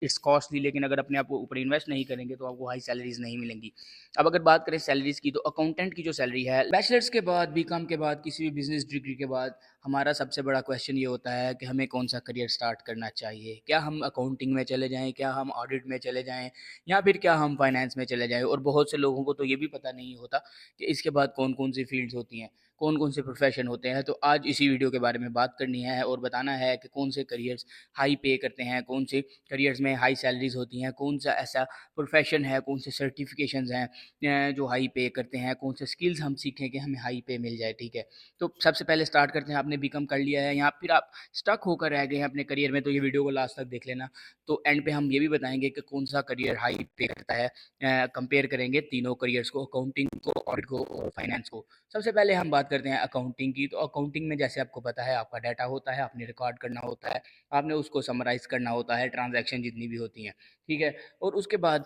It's costly, लेकिन अगर अपने आप को ऊपर इन्वेस्ट नहीं करेंगे तो आपको हाई सैलरीज नहीं मिलेंगी। अब अगर बात करें सैलरीज की, तो अकाउंटेंट की जो सैलरी है, बैचलर्स के बाद, बीकॉम के बाद, किसी भी बिजनेस डिग्री के बाद हमारा सबसे बड़ा क्वेश्चन ये होता है कि हमें कौन सा करियर स्टार्ट करना चाहिए। क्या हम अकाउंटिंग में चले जाएं, क्या हम ऑडिट में चले जाएं, या फिर क्या हम फाइनेंस में चले जाएं। और बहुत से लोगों को तो ये भी पता नहीं होता कि इसके बाद कौन कौन सी फील्ड्स होती हैं, कौन कौन से प्रोफेशन होते हैं। तो आज इसी वीडियो के बारे में बात करनी है और बताना है कि कौन से करियर्स हाई पे करते हैं, कौन से करियर्स में हाई सैलरीज होती हैं, कौन सा ऐसा प्रोफेशन है, कौन से सर्टिफिकेशंस हैं जो हाई पे करते हैं, कौन से स्किल्स हम सीखें कि हमें हाई पे मिल जाए। ठीक है, तो सबसे पहले स्टार्ट करते हैं। आपने बीकॉम कर लिया है या फिर आप स्टक होकर रह गए हैं अपने करियर में, तो ये वीडियो को लास्ट तक देख लेना। तो एंड पे हम ये भी बताएंगे कि कौन सा करियर हाई पे करता है। कंपेयर करेंगे तीनों करियर्स को, अकाउंटिंग को, ऑडिट को और फाइनेंस को। सबसे पहले हम बात करते हैं अकाउंटिंग की। तो अकाउंटिंग में जैसे आपको पता है, आपका डाटा होता है, आपने रिकॉर्ड करना होता है, आपने उसको समराइज़ करना होता है, ट्रांजैक्शन जितनी भी होती हैं। ठीक है, और उसके बाद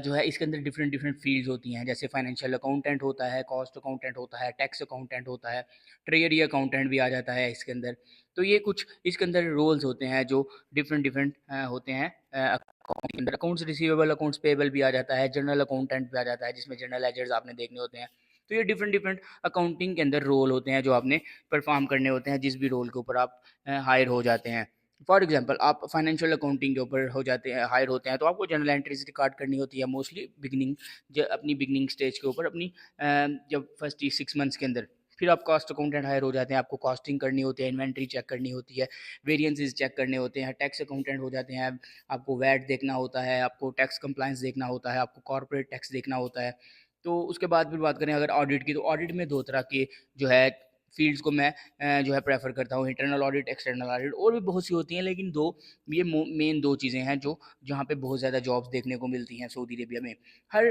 जो है इसके अंदर डिफरेंट डिफरेंट फील्ड्स होती हैं, जैसे फाइनेंशियल अकाउंटेंट होता है, कॉस्ट अकाउंटेंट होता है, टैक्स अकाउंटेंट होता है, ट्रेजरी अकाउंटेंट भी आ जाता है इसके अंदर। तो ये कुछ इसके अंदर रोल्स होते हैं जो डिफरेंट डिफरेंट होते हैं अकाउंट के अंदर। अकाउंट्स रिसीवेबल, अकाउंट्स पेबल भी आ जाता है, जनरल अकाउंटेंट भी आ जाता है जिसमें जनरल लेजर्स आपने देखने होते हैं। तो ये डिफरेंट डिफरेंट अकाउंटिंग के अंदर रोल होते हैं जो आपने परफॉर्म करने होते हैं, जिस भी रोल के ऊपर आप हायर हो जाते हैं। फॉर एग्जांपल, आप फाइनेंशियल अकाउंटिंग के ऊपर हो जाते हैं, हायर होते हैं, तो आपको जनरल एंट्रीज रिकॉर्ड करनी होती है मोस्टली अपनी बिगनिंग स्टेज के ऊपर, अपनी जब फर्स्ट 6 मंथ्स के अंदर। फिर आप कॉस्ट अकाउंटेंट हायर हो जाते हैं, आपको कॉस्टिंग करनी होती है, इन्वेंट्री चेक करनी होती है, वेरिएंसेस चेक करने होते हैं। टैक्स अकाउंटेंट हो जाते हैं, आपको वैट देखना होता है, आपको टैक्स कंप्लायंस देखना होता है, आपको कॉर्पोरेट टैक्स देखना होता है। तो उसके बाद फिर बात करें अगर ऑडिट की, तो ऑडिट में दो तरह के जो है फील्ड्स को मैं जो है प्रेफर करता हूँ, इंटरनल ऑडिट, एक्सटर्नल ऑडिट। और भी बहुत सी होती हैं, लेकिन दो ये मेन दो चीज़ें हैं जो जहाँ पे बहुत ज़्यादा जॉब्स देखने को मिलती हैं सऊदी अरेबिया में। हर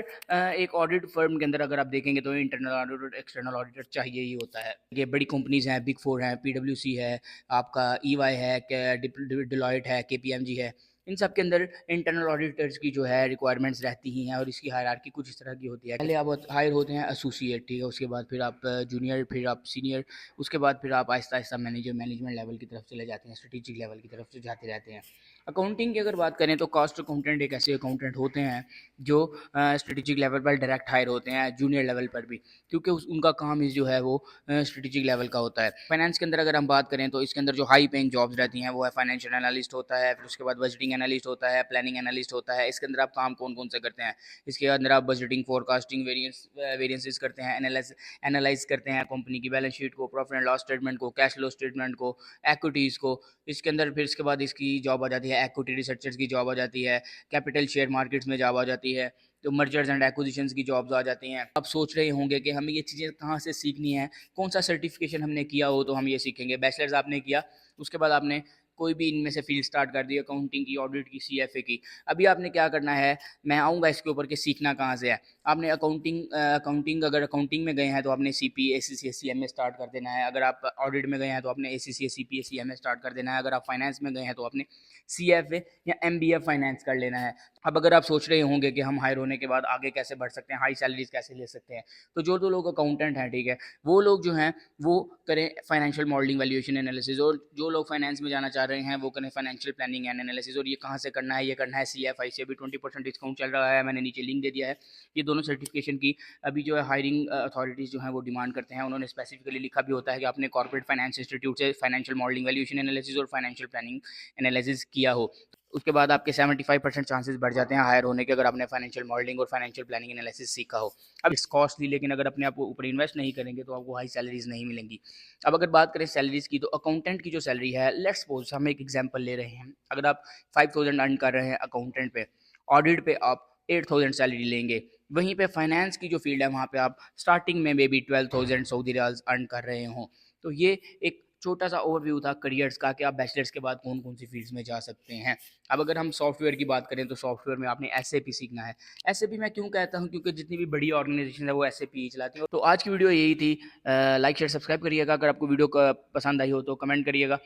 एक ऑडिट फर्म के अंदर अगर आप देखेंगे तो इंटरनल ऑडिट और एक्सटर्नल ऑडिटर चाहिए ही होता है। ये बड़ी कंपनीज हैं, बिग फोर हैं, पीडब्ल्यूसी है, आपका ईवाई है, डिलॉयट है, केपीएमजी है। इन सब के अंदर इंटरनल ऑडिटर्स की जो है रिक्वायरमेंट्स रहती ही हैं, और इसकी हायरार्की कुछ इस तरह की होती है। पहले आप हायर होते हैं एसोसिएट, ठीक है, उसके बाद फिर आप जूनियर, फिर आप सीनियर, उसके बाद फिर आप आहिस्ता आहिस्ता मैनेजमेंट लेवल की तरफ चले जाते हैं, स्ट्रेटेजिक लेवल की तरफ से जाते रहते हैं। अकाउंटिंग की अगर बात करें तो कॉस्ट अकाउंटेंट एक ऐसे अकाउंटेंट होते हैं जो स्ट्रेटेजिक लेवल पर डायरेक्ट हायर होते हैं, जूनियर लेवल पर भी, क्योंकि उनका काम ही जो है वो स्ट्रेटेजिक लेवल का होता है। फाइनेंस के अंदर अगर हम बात करें तो इसके अंदर जो हाई पेइंग जॉब्स रहती हैं वो है फाइनेंशियल एनालिस्ट होता है, फिर उसके बाद बजटिंग एनालिस्ट होता है, प्लानिंग एनालिस्ट होता है। इसके अंदर आप काम कौन कौन से करते हैं, इसके अंदर आप बजटिंग, फोरकास्टिंग, वेरियंसेस करते हैं, एनालाइज करते हैं कंपनी की बैलेंस शीट को, प्रॉफिट एंड लॉस स्टेटमेंट को, कैश फ्लो स्टेटमेंट को, एक्विटीज़ को। इसके अंदर फिर इसके बाद इसकी जॉब आ जाती है, एक्विटी रिसर्चर्स की जॉब आ जाती है, कैपिटल शेयर मार्केट्स में जॉब आ जाती है, तो मर्जर्स एंड एक्विजिशंस की जॉब्स आ जाती हैं। आप सोच रहे होंगे कि हमें ये चीज़ें कहाँ से सीखनी है, कौन सा सर्टिफिकेशन हमने किया हो तो हम ये सीखेंगे। बैचलर्स आपने किया, उसके बाद आपने कोई भी इनमें से फील्ड स्टार्ट कर दी, अकाउंटिंग की, ऑडिट की, सीएफए की। अभी आपने क्या करना है, मैं आऊँगा इसके ऊपर कि सीखना कहाँ से है। आपने अकाउंटिंग अगर अकाउंटिंग में गए हैं तो आपने सीपी, एसीसी, सीएमए स्टार्ट कर देना है। अगर आप ऑडिट में गए हैं तो आपने एसीसी, सीपी, सीएमए स्टार्ट कर देना है। अगर आप फाइनेंस में गए हैं तो आपने सीएफए या एमबीए फाइनेंस कर लेना है। अब अगर आप सोच रहे होंगे कि हम हायर होने के बाद आगे कैसे बढ़ सकते हैं, हाई सैलरीज कैसे ले सकते हैं, तो जो दो लोग अकाउंटेंट हैं, ठीक है, वो लोग जो हैं वो करें फाइनेंशियल मॉडलिंग, वैल्यूएशन एनालिसिस। और जो लोग फाइनेंस में जाना चाह रहे हैं वो करें फाइनेंशियल प्लानिंग एंड एनालिसिस। और ये कहाँ से करना है, ये करना है सीएफआई से। अभी 20% डिस्काउंट चल रहा है, मैंने नीचे लिंक दे दिया है। ये दोनों सर्टिफिकेशन की अभी जो है हायरिंग अथॉरिटीज़ जो हैं वो डिमांड करते हैं। उन्होंने स्पेसिफिकली लिखा भी होता है कि आपने कॉर्पोरेट फाइनेंस इंस्टीट्यूट से फाइनेंशियल मॉडलिंग, वैल्यूएशन एनालिसिस और फाइनेंशियल प्लानिंग एनालिसिस किया हो। उसके बाद आपके 75% चांसेस बढ़ जाते हैं हायर होने के, अगर आपने फाइनेंशियल मॉडलिंग और फाइनेंशियल प्लानिंग एनालिसिस सीखा हो। अब इट्स कॉस्टली, लेकिन अगर अपने आप को ऊपर इन्वेस्ट नहीं करेंगे तो आपको हाई सैलरीज नहीं मिलेंगी। अब अगर बात करें सैलरीज की, तो अकाउंटेंट की जो सैलरी है, लेट्स सपोज हम एक एग्जांपल ले रहे हैं, अगर आप 5000 अर्न कर रहे हैं अकाउंटेंट पे, ऑडिट पे आप 8000 सैलरी लेंगे। वहीं पे फाइनेंस की जो फील्ड है वहाँ पे आप स्टार्टिंग में may be 12,000 Saudi riyals earn कर रहे हों। तो ये एक छोटा सा ओवरव्यू था करियर्स का कि आप बैचलर्स के बाद कौन कौन सी फील्ड्स में जा सकते हैं। अब अगर हम सॉफ्टवेयर की बात करें तो सॉफ्टवेयर में आपने एसएपी सीखना है। एसएपी मैं क्यों कहता हूँ, क्योंकि जितनी भी बड़ी ऑर्गेनाइजेशन है वो एसएपी ही चलाती है। तो आज की वीडियो यही थी। लाइक शेयर सब्सक्राइब करिएगा। अगर आपको वीडियो पसंद आई हो तो कमेंट करिएगा।